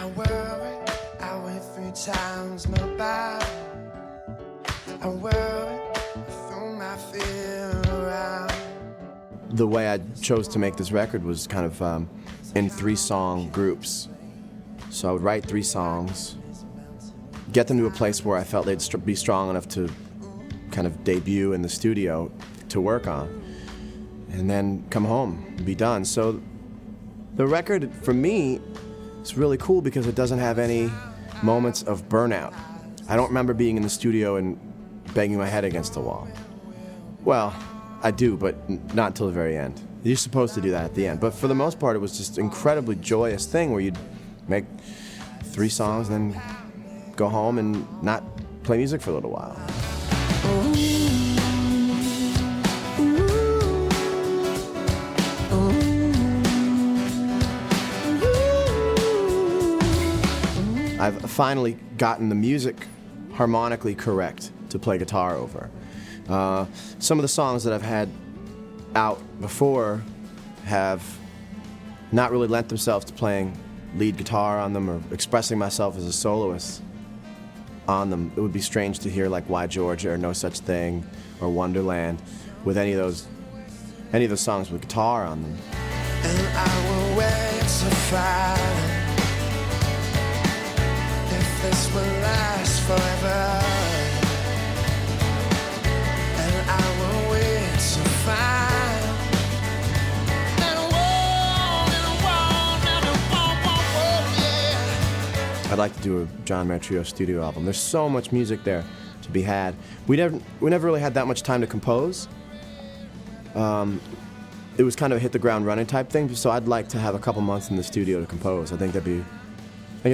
I worry, I went 3 times my body. I worry, I throw my fear around. The way I chose to make this record was kind of in 3-song groups. So I would write 3 songs, get them to a place where I felt they'd be strong enough to kind of debut in the studio to work on, and then come home and be done. So the record, for me, is really cool because it doesn't have any moments of burnout. I don't remember being in the studio and banging my head against the wall. Well, I do, but not until the very end. You're supposed to do that at the end. But for the most part, it was just an incredibly joyous thing where you'd make 3 songs and then go home and not play music for a little while. I've finally gotten the music harmonically correct to play guitar over. Some of the songs that I've had out before have not really lent themselves to playing lead guitar on them or expressing myself as a soloist on them. It would be strange to hear like Why Georgia or No Such Thing or Wonderland with any of those songs with guitar on them. And I will wait to find if this will last forever. And I will wait to find and I won't, yeah. I'd like to do a John Mayer Trio studio album. There's so much music there to be had. We never really had that much time to compose. It was kind of a hit the ground running type thing, so I'd like to have a couple months in the studio to compose. I think it'd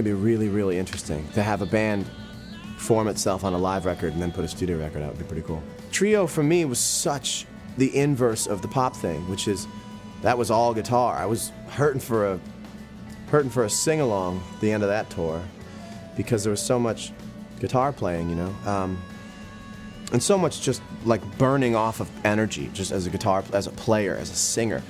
be really, really interesting to have a band form itself on a live record and then put a studio record out. Would be pretty cool. Trio for me was such the inverse of the pop thing, which is that was all guitar. I was hurting for a sing-along at the end of that tour because there was so much guitar playing, you know, and so much just like burning off of energy just as a player, as a singer.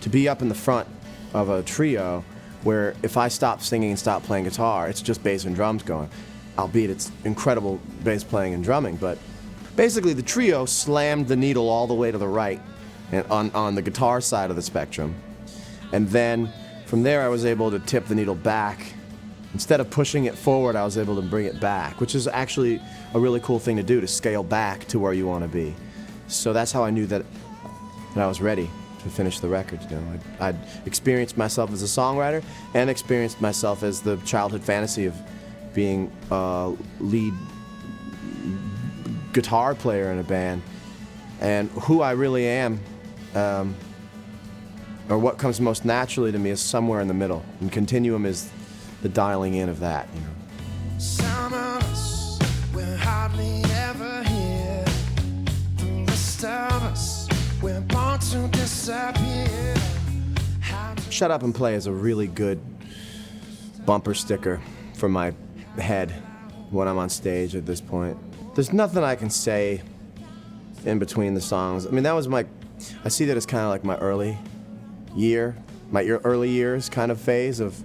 To be up in the front of a trio where if I stop singing and stop playing guitar, it's just bass and drums going, albeit it's incredible bass playing and drumming, but basically the trio slammed the needle all the way to the right and on the guitar side of the spectrum. And then from there I was able to tip the needle back. Instead of pushing it forward, I was able to bring it back, which is actually a really cool thing to do, to scale back to where you want to be. So that's how I knew that I was ready to finish the record. You know, I'd experienced myself as a songwriter and experienced myself as the childhood fantasy of being a lead guitar player in a band. And who I really am, or what comes most naturally to me, is somewhere in the middle. And Continuum is the dialing in of that, you know. Some of us, we're hardly ever here. The rest of us, we're born to disappear. Shut Up and Play is a really good bumper sticker for my head when I'm on stage at this point. There's nothing I can say in between the songs. I mean, I see that as kind of like my early years kind of phase of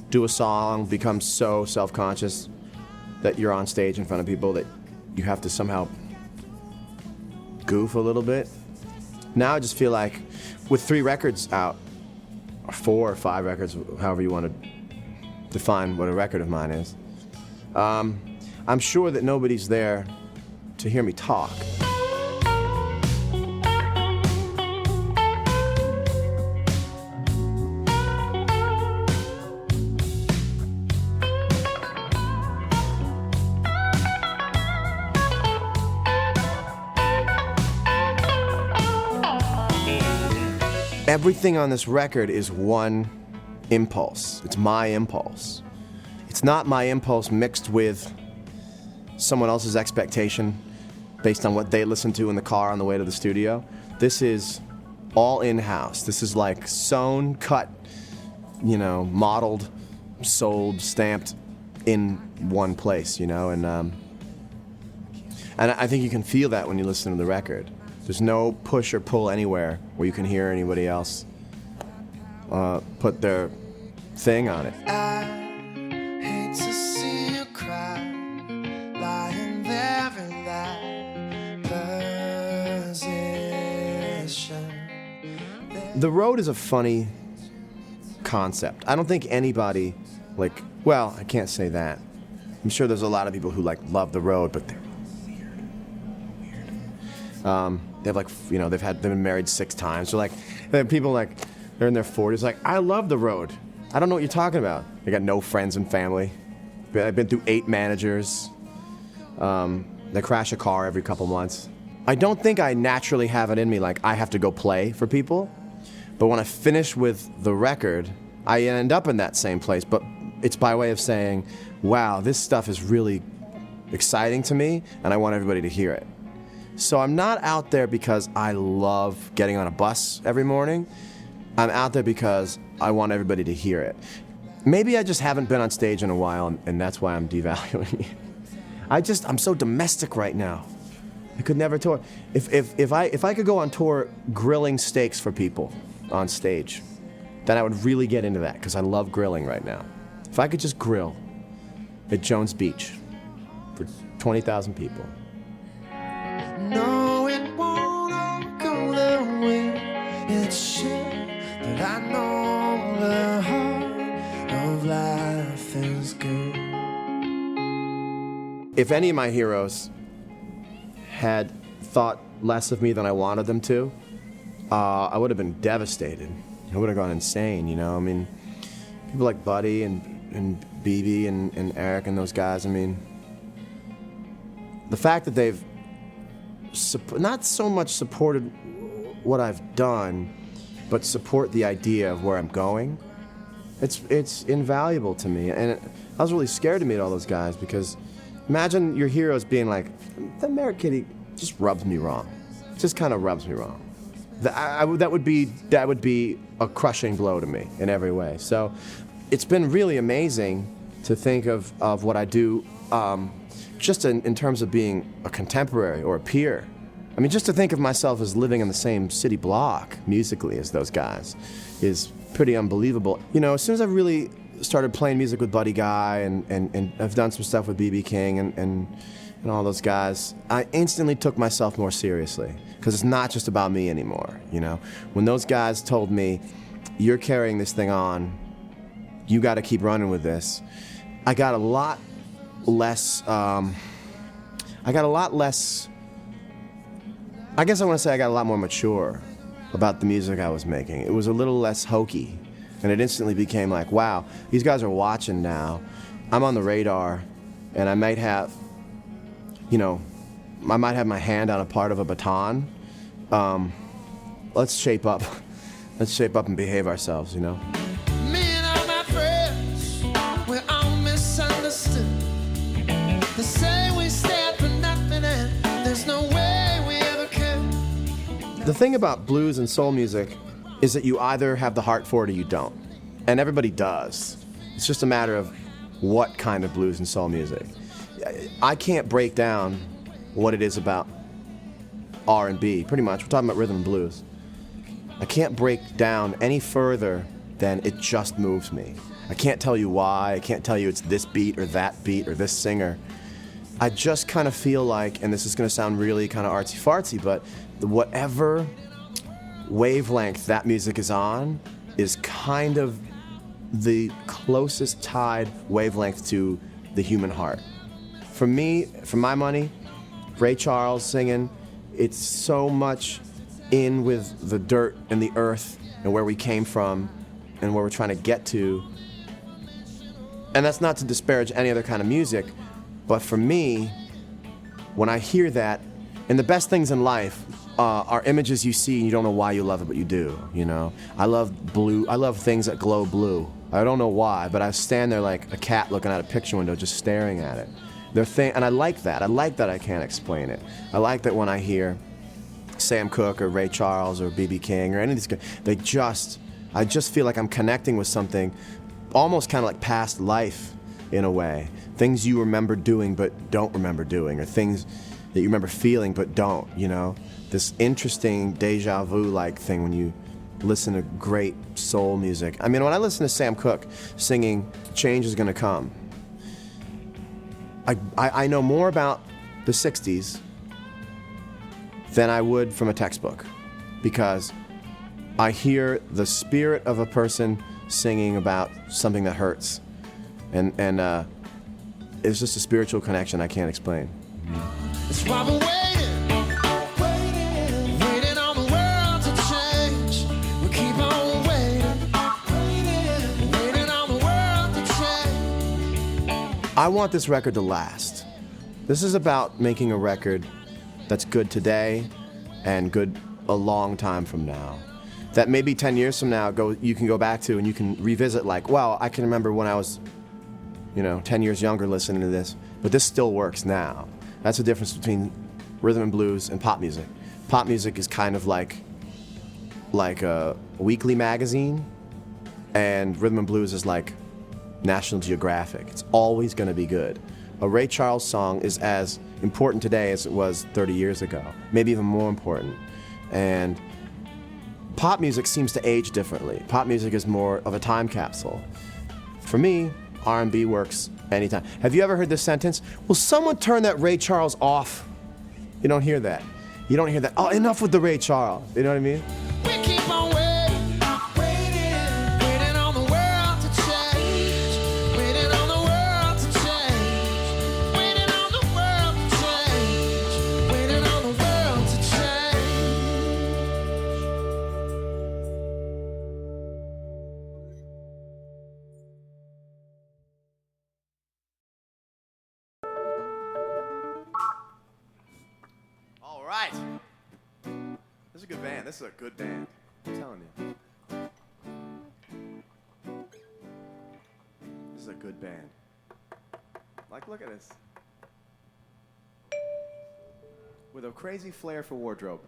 do a song, become so self-conscious that you're on stage in front of people that you have to somehow goof a little bit. Now I just feel like with 3 records out, or 4 or 5 records, however you want to define what a record of mine is, I'm sure that nobody's there to hear me talk. Everything on this record is one impulse. It's my impulse. It's not my impulse mixed with someone else's expectation based on what they listen to in the car on the way to the studio. This is all in-house. This is like sewn, cut, you know, modeled, sold, stamped in one place, you know, and I think you can feel that when you listen to the record. There's no push or pull anywhere where you can hear anybody else put their thing on it. I The road is a funny concept. I don't think anybody, like, well, I can't say that. I'm sure there's a lot of people who like love the road, but they're weird. They've like, you know, they've been married 6 times. So like, they have people like, they're in their 40s, like, I love the road. I don't know what you're talking about. They got no friends and family. I've been through 8 managers. They crash a car every couple months. I don't think I naturally have it in me, like I have to go play for people. But when I finish with the record, I end up in that same place. But it's by way of saying, wow, this stuff is really exciting to me, and I want everybody to hear it. So I'm not out there because I love getting on a bus every morning. I'm out there because I want everybody to hear it. Maybe I just haven't been on stage in a while, and that's why I'm devaluing it. I'm so domestic right now. I could never tour. If I could go on tour grilling steaks for people on stage, then I would really get into that, because I love grilling right now. If I could just grill at Jones Beach for 20,000 people. No, it won't all go the way it should, but I know the heart of life is good. If any of my heroes had thought less of me than I wanted them to, I would have been devastated. I would have gone insane, you know? I mean, people like Buddy and BB and Eric and those guys, I mean, the fact that they've not so much supported what I've done, but support the idea of where I'm going, it's invaluable to me. And I was really scared to meet all those guys, because imagine your heroes being like, the Merritt Kitty just rubs me wrong. Just kind of rubs me wrong. That would be a crushing blow to me in every way. So it's been really amazing to think of what I do, just in terms of being a contemporary or a peer. I mean, just to think of myself as living in the same city block musically as those guys is pretty unbelievable. You know, as soon as I really started playing music with Buddy Guy and I've done some stuff with B.B. King and all those guys, I instantly took myself more seriously, because it's not just about me anymore, you know? When those guys told me, you're carrying this thing on, you got to keep running with this, I got a lot less, I guess I want to say I got a lot more mature about the music I was making. It was a little less hokey, and it instantly became like, wow, these guys are watching now. I'm on the radar, and I might have, you know, I might have my hand on a part of a baton. Let's shape up. Let's shape up and behave ourselves, you know? Me and all my friends, we're all misunderstood. They say we stand for nothing and there's no way we ever could. The thing about blues and soul music is that you either have the heart for it or you don't. And everybody does. It's just a matter of what kind of blues and soul music. I can't break down what it is about R&B, pretty much. We're talking about rhythm and blues. I can't break down any further than it just moves me. I can't tell you why. I can't tell you it's this beat or this singer. I just kind of feel like, and this is going to sound really kind of artsy-fartsy, but whatever wavelength that music is on is kind of the closest tied wavelength to the human heart. For me, for my money, Ray Charles singing, it's so much in with the dirt and the earth and where we came from and where we're trying to get to. And that's not to disparage any other kind of music, but for me, when I hear that, and the best things in life are images you see and you don't know why you love it, but you do, you know? I love blue. I love things that glow blue. I don't know why, but I stand there like a cat looking out a picture window just staring at it. And I like that. I like that I can't explain it. I like that when I hear Sam Cooke or Ray Charles or B.B. King or any of these guys, I just feel like I'm connecting with something almost kind of like past life in a way. Things you remember doing but don't remember doing, or things that you remember feeling but don't, you know? This interesting deja vu-like thing when you listen to great soul music. I mean, when I listen to Sam Cooke singing Change Is Gonna Come, I know more about the 60s than I would from a textbook, because I hear the spirit of a person singing about something that hurts. And it's just a spiritual connection I can't explain. It's why we're waiting on the world to change. We keep on waiting on the world to change. I want this record to last. This is about making a record that's good today and good a long time from now. That maybe 10 years from now you can go back to and you can revisit like, wow, I can remember when I was 10 years younger listening to this, but this still works now. That's the difference between rhythm and blues and pop music. Pop music is kind of like a weekly magazine, and rhythm and blues is like National Geographic. It's always going to be good. A Ray Charles song is as important today as it was 30 years ago, maybe even more important. And pop music seems to age differently. Pop music is more of a time capsule. For me, R&B works anytime. Have you ever heard this sentence? Will someone turn that Ray Charles off? You don't hear that. You don't hear that. Oh, enough with the Ray Charles. You know what I mean? We keep on waiting on the world to change. Waiting on the world to change. Waiting on the world to change. Waiting on the world to change. All right. This is a good band. This is a good band. I'm telling you. This is a good band. Like, look at this. With a crazy flair for wardrobe.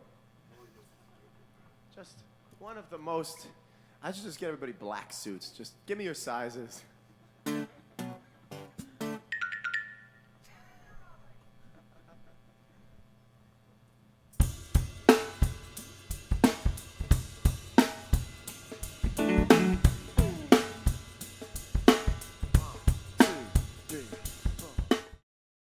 Just one of the most... I should just get everybody black suits. Just give me your sizes.